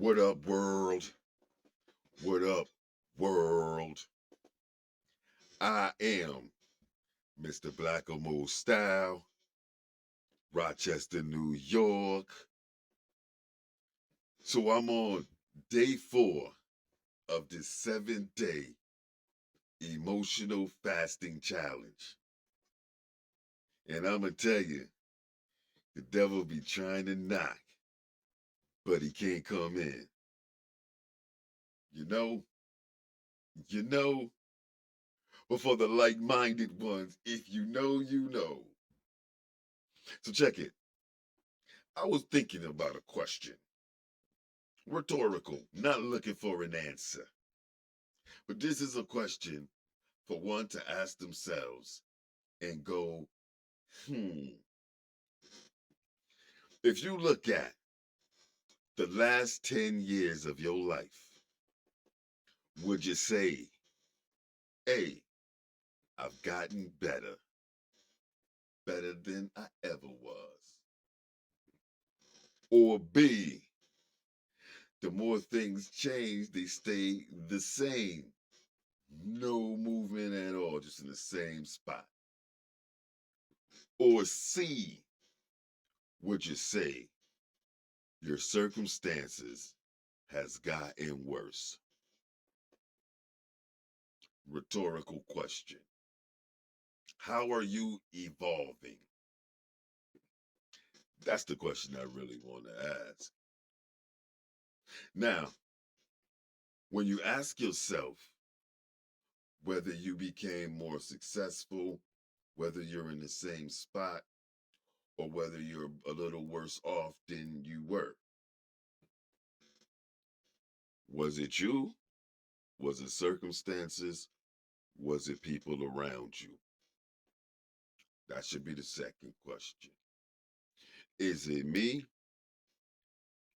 What up, world? What up, world? I am Mr. Blacko Style, Rochester, New York. So I'm on day 4 of this 7-day emotional fasting challenge. And I'm going to tell you, the devil be trying to knock, but he can't come in. You know, you know, but for the like-minded ones, if you know, you know. So check it. I was thinking about a question. Rhetorical, not looking for an answer. But this is a question for one to ask themselves and go, If you look at the last 10 years of your life, would you say, A, I've gotten better, better than I ever was? Or B, the more things change, they stay the same. No movement at all, just in the same spot. Or C, would you say your circumstances has gotten worse? Rhetorical question. How are you evolving? That's the question I really want to ask. Now, when you ask yourself whether you became more successful, whether you're in the same spot, or whether you're a little worse off than you were, was it you? Was it circumstances? Was it people around you? That should be the second question. Is it me?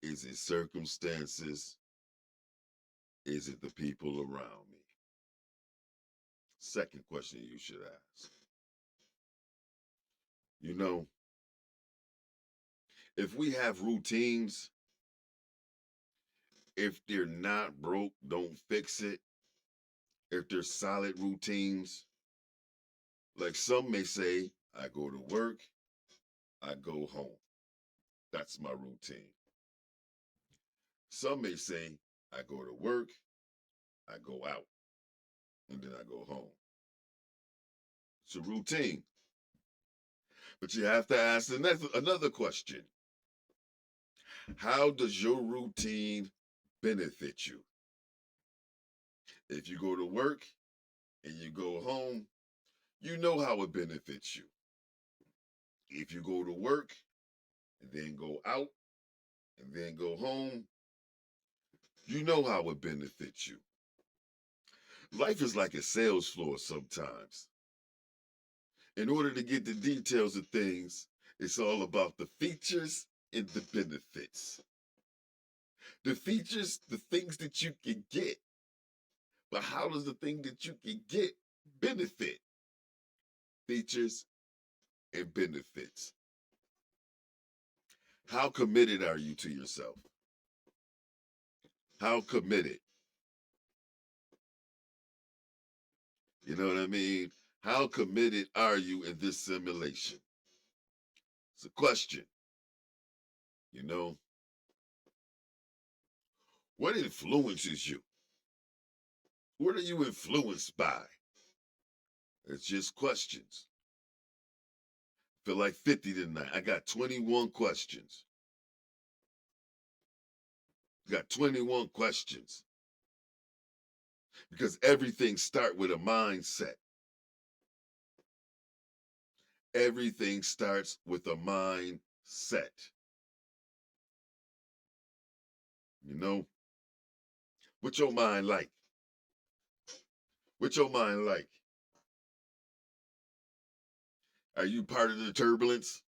Is it circumstances? Is it the people around me? Second question you should ask. You know, if we have routines, if they're not broke, don't fix it. If they're solid routines, like some may say, I go to work, I go home. That's my routine. Some may say, I go to work, I go out, and then I go home. It's a routine. But you have to ask another question. How does your routine benefit you? If you go to work and you go home, you know how it benefits you. If you go to work and then go out and then go home, you know how it benefits you. Life is like a sales floor sometimes. In order to get the details of things, it's all about the features and the benefits. The features, the things that you can get. But how does the thing that you can get benefit? Features and benefits. How committed are you to yourself? How committed? You know what I mean? How committed are you in this simulation? It's a question. You know, what influences you? What are you influenced by? It's just questions. Feel like 50 tonight. I got 21 questions. Got 21 questions. Because everything starts with a mindset. Everything starts with a mindset. You know? What your mind like? What your mind like? Are you part of the turbulence?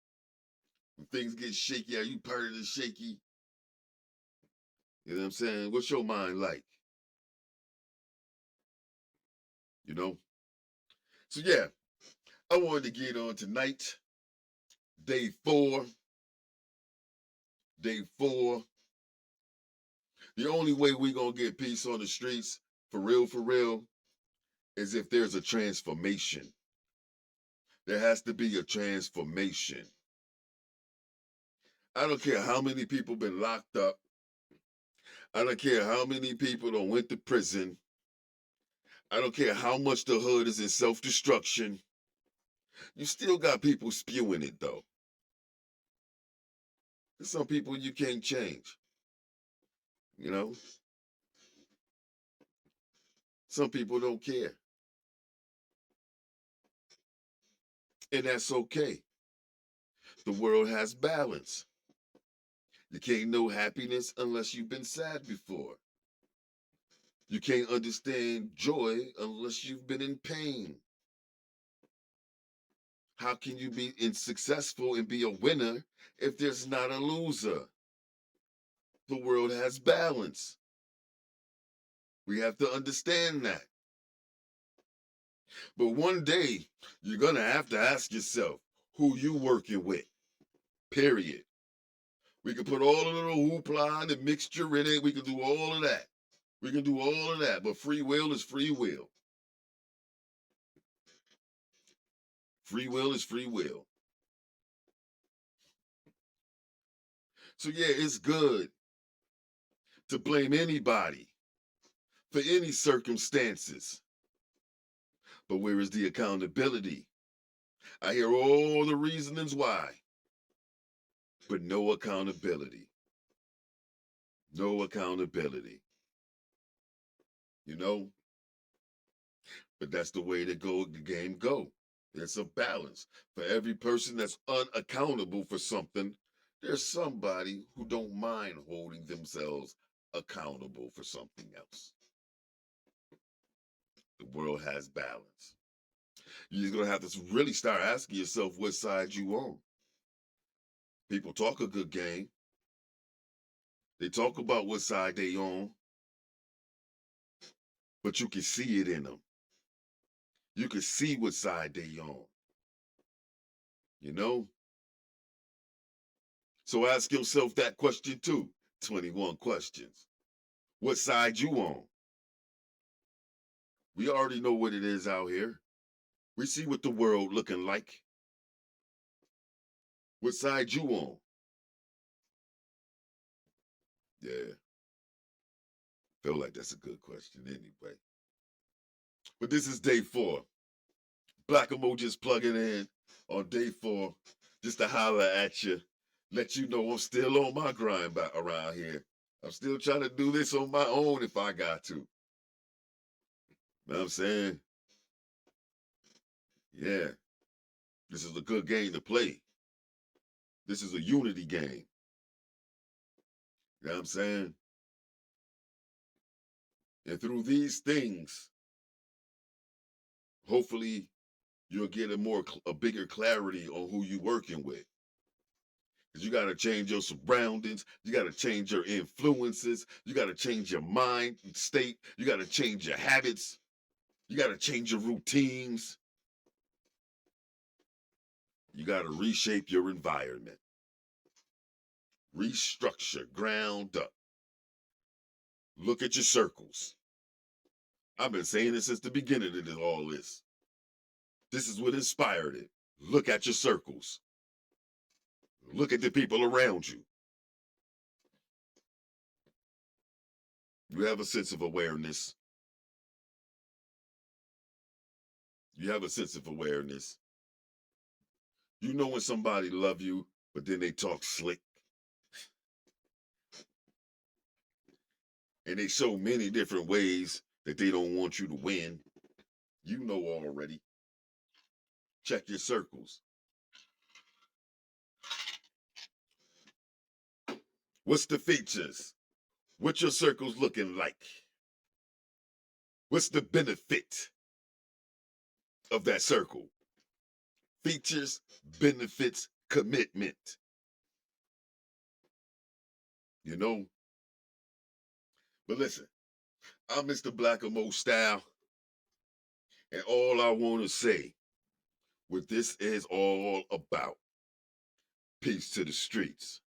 When things get shaky, are you part of the shaky? You know what I'm saying? What's your mind like? You know? So yeah, I wanted to get on tonight, day 4. Day 4. The only way we gonna get peace on the streets, for real, is if there's a transformation. There has to be a transformation. I don't care how many people been locked up. I don't care how many people done went to prison. I don't care how much the hood is in self-destruction. You still got people spewing it though. There's some people you can't change. You know? Some people don't care. And that's okay. The world has balance. You can't know happiness unless you've been sad before. You can't understand joy unless you've been in pain. How can you be successful and be a winner if there's not a loser? The world has balance. We have to understand that. But one day, you're going to have to ask yourself who you working with, period. We can put all the little hoopla and the mixture in it. We can do all of that. We can do all of that. But free will is free will. Free will is free will. So yeah, it's good to blame anybody for any circumstances. But where is the accountability? I hear all the reasonings why, but no accountability. No accountability. You know? But that's the way the game go. There's a balance. For every person that's unaccountable for something, there's somebody who don't mind holding themselves accountable for something else. The world has balance. You're gonna have to really start asking yourself what side you on. People talk a good game. They talk about what side they on, but you can see it in them. You can see what side they on. You know? So ask yourself that question too. 21 questions. What side you on? We already know what it is out here. We see what the world looking like. What side you on? Yeah. Feel like that's a good question anyway. But this is day 4. Black emojis plugging in on day 4 just to holler at you. Let you know I'm still on my grind back around here. I'm still trying to do this on my own if I got to. Know what I'm saying? Yeah. This is a good game to play. This is a unity game. You know what I'm saying? And through these things, hopefully you'll get a bigger clarity on who you're working with. Because you got to change your surroundings. You got to change your influences. You got to change your mind state. You got to change your habits. You got to change your routines. You got to reshape your environment. Restructure, ground up. Look at your circles. I've been saying this since the beginning of all this. This is what inspired it. Look at your circles. Look at the people around you. You have a sense of awareness. You have a sense of awareness. You know when somebody love you, but then they talk slick. And they show many different ways that they don't want you to win. You know already. Check your circles. What's the features? What your circle's looking like? What's the benefit of that circle? Features, benefits, commitment. You know? But listen, I'm Mr. Black Emo Style. And all I want to say, what this is all about, peace to the streets.